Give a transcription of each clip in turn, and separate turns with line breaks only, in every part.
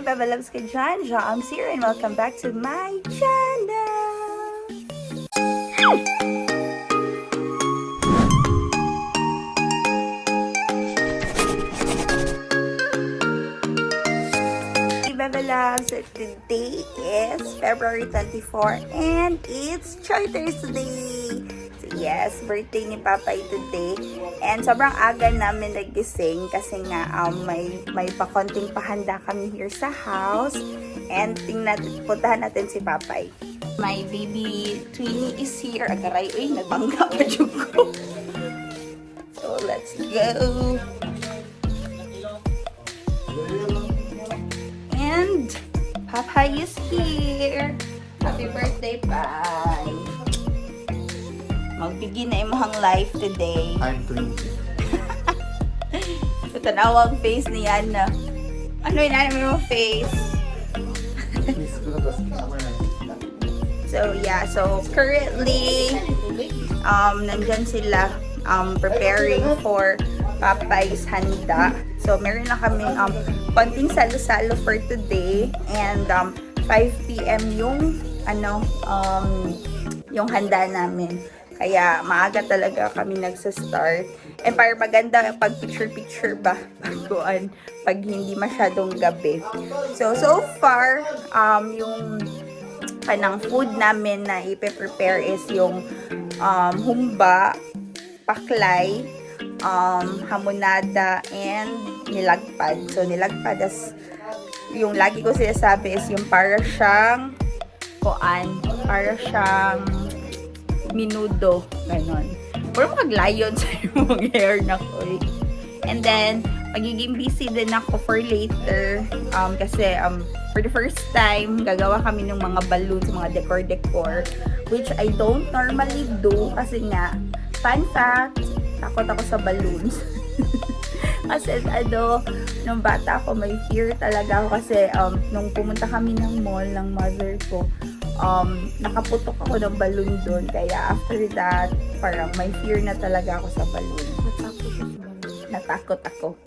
Beba Loves ka dyan. I'm here and welcome back to my channel. Beba Loves, today is February 24 and it's Charters Day. So yes, birthday ni Papay today. And sobrang aga namin nagising kasi nga may pakonting pahanda kami here sa house. And puntahan natin si Papay. My baby Twinnie is here. Agaray, uy, nagbangga pa dyan ko. So let's go. And Papay is here. Happy birthday, Pai. Magbigin na imong life today.
I'm 20.
So, tanawang face ni Yana. Ano yung mong face? So, yeah. So, currently, nandyan sila preparing for Papay's handa. So, meron na kami konting salo-salo for today. And 5 PM yung yung handa namin. Kaya maaga talaga kami nagsa-start. And para maganda pag picture-picture ba pag hindi masyadong gabi. So far, yung kanang food namin na ipe-prepare is yung humba, paklay, hamonada, and nilagpad. So nilagpad as yung lagi ko sinasabi is yung para siyang minudo, ganon. Puro maglayon sa yung hair na ko eh. And then, magiging busy din ako for later. Kasi, for the first time, gagawa kami ng mga balloons, mga decor-decor. Which I don't normally do. Kasi nga, fun fact, takot ako sa balloons. Kasi nung bata ako, may fear talaga ako. Kasi, nung pumunta kami ng mall ng mother ko, nakaputok ako ng balloon doon. Kaya after that, parang may fear na talaga ako sa balloon. Natakot ako.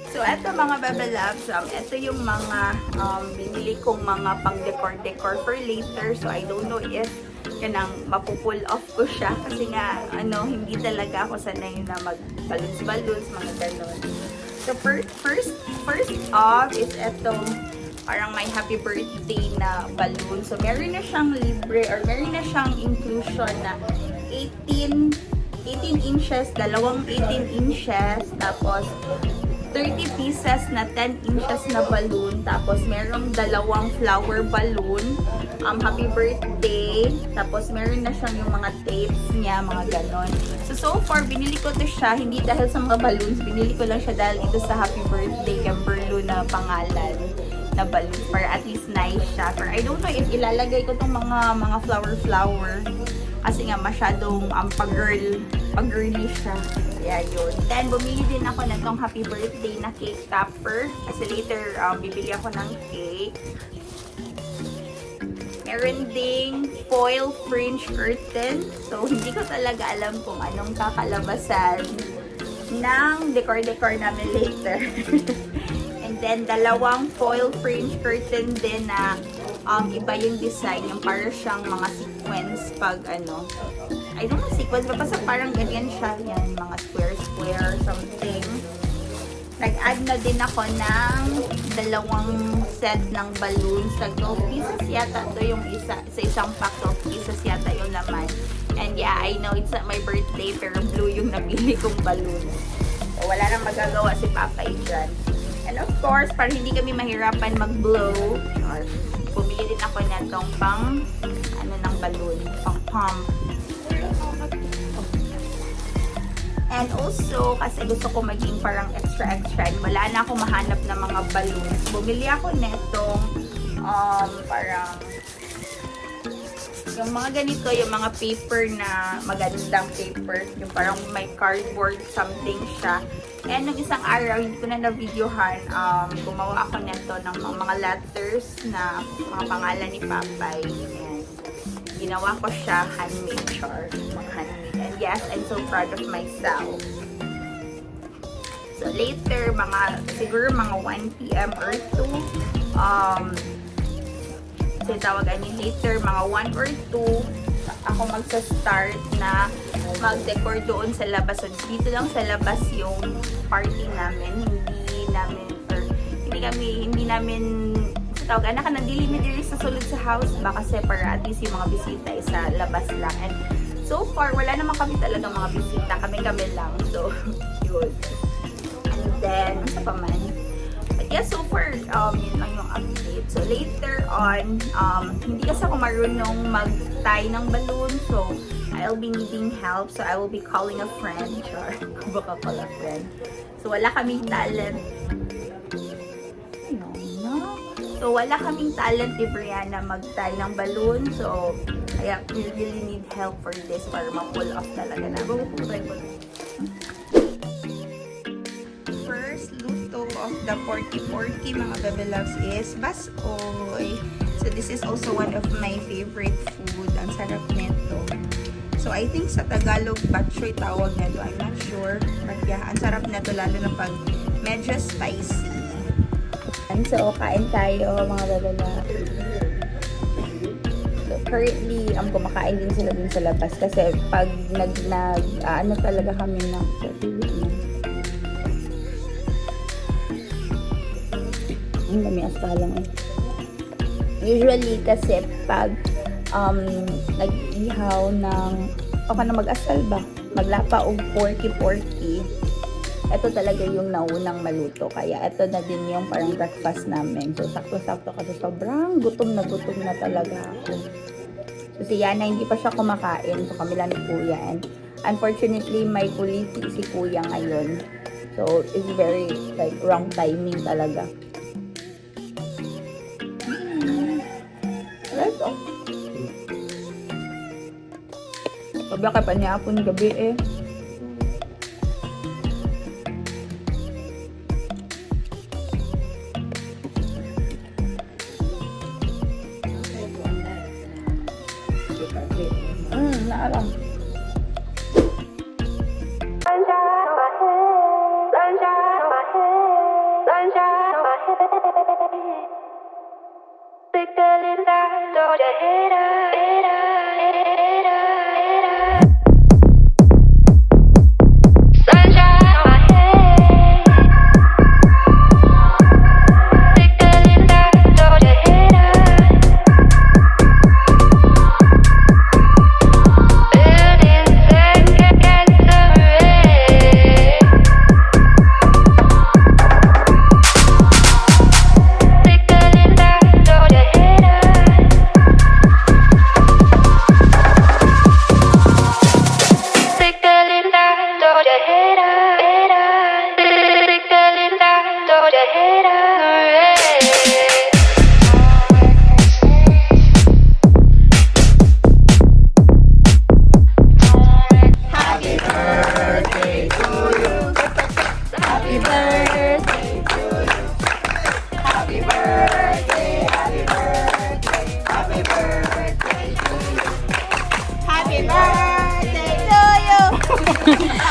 So, eto mga Beba Loves, eto yung mga binili kong mga pang decor for later. So, I don't know if kanang mapupull off ko siya. Kasi nga, hindi talaga ako sanay na mag-balloons, mga ganon. So, first off is etong parang may happy birthday na balloon. So, meron na siyang libre or meron na siyang inclusion na 18 inches, dalawang 18 inches, tapos 30 pieces na 10 inches na balloon, tapos merong dalawang flower balloon, happy birthday, tapos meron na siyang yung mga tapes niya, mga ganon. So far, binili ko to siya, hindi dahil sa mga balloons, binili ko lang siya dahil ito sa happy birthday Kimberly na pangalan na balloons, para at least nice siya. Pero I don't know if ilalagay ko tong mga flower, kasi nga masyadong pag-girly siya. Kaya yun. Then, bumili din ako na tong happy birthday na cake topper. Kasi later, bibili ako ng cake. Meron ding foil fringe curtain. So, hindi ko talaga alam kung anong kakalabasan ng decor namin later. And then, dalawang foil fringe curtain din na iba yung design. Yung para siyang mga sequence pag I don't know sequence, basta parang ganyan siya. Yan, mga square, something. Nag-add na din ako ng dalawang set ng balloons. Sa 12 pieces yata to yung isa. Sa isang pack, 12 pieces yata yung laman. And yeah, I know it's not my birthday, pero blue yung nabili kong balloon. So, wala nang magagawa si Papay dyan. And of course, para hindi kami mahirapan mag-blow, bumili din ako na itong pang ng balloon, pang pump. And also, kasi gusto ko maging parang extra, wala na ako mahanap ng mga balloons. Bumili ako netong parang yung mga ganito, yung mga paper na magandang paper, yung parang may cardboard something siya. And nung isang araw, hindi ko na na-videohan, gumawa ako neto ng mga letters na mga pangalan ni Papay. And ginawa ko siya handmade, mga handmade. And yes, I'm so proud of myself. So later, siguro mga 1 p.m. or 2, later mga 1 or 2, ako magsa-start na mag-decor doon sa labas. So dito lang sa labas yung party namin. Hindi namin nandili sa sulod sa house ba, kasi para at least yung mga bisita ay sa labas lang. And so far, wala naman kami talagang mga bisita. Kami lang. So, yun. And then, ano pa man? But yeah, so far, yun lang yung update. So, later on, hindi kasi ako marunong mag-tie ng balloon. So, I'll be needing help. So, I will be calling a friend. Sure, baka pala friend. So, wala kaming talent. So, wala kaming talent ni Brianna mag-tie ng balloon. So, kaya we really need help for this para ma-pull off talaga na. First luto of the porky mga bebe loves is basoy. So, this is also one of my favorite food. Ang sarap nito. So, I think sa Tagalog, batchoy tawag nito. I'm not sure. But yeah, ang sarap nito lalo na pag medyo spicy. So, kain tayo mga bebela. So, currently, kumakain din sila dun sa labas kasi pag ano talaga kami ng ang dami askalang eh. Usually kasi pag nag-ihaw ng mag-asal ba? Maglapa o porky. Ito talaga yung naunang maluto. Kaya ito na din yung parang breakfast namin. So, sakto-sakto kasi sobrang gutom na talaga ako. So, si Yana hindi pa siya kumakain. So, kami lang ni Kuya. And unfortunately, may kuliti si Kuya ngayon. So, it's very wrong timing talaga. Ito. Pabla pa niya apon gabi eh. Naalam.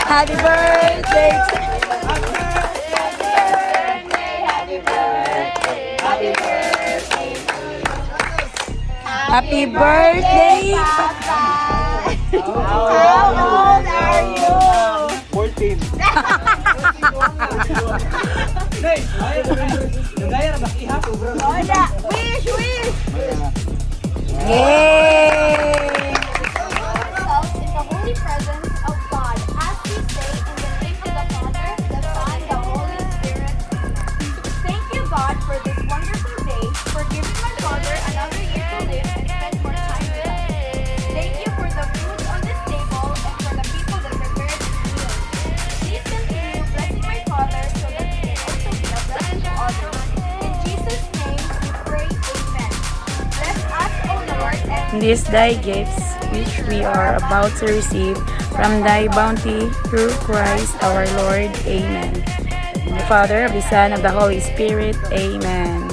Happy birthday to you. Happy birthday, Papa. How old are you?
14.
Wish!
Yay! In the holy presence of God, as we say in the name of the Father, the Son, the Holy Spirit. Thank you, God, for this wonderful day, for giving my father another year to live and spend more time with us. Thank you for the food on this table and for the people that prepared this meal. Please continue blessing my father so that he can also be a blessing to others. In Jesus' name we pray, amen. Bless us, O Lord, and
These thy gifts, which we are about to receive from thy bounty through Christ our Lord. Amen. In the Father, of the Son, of the Holy Spirit. Amen.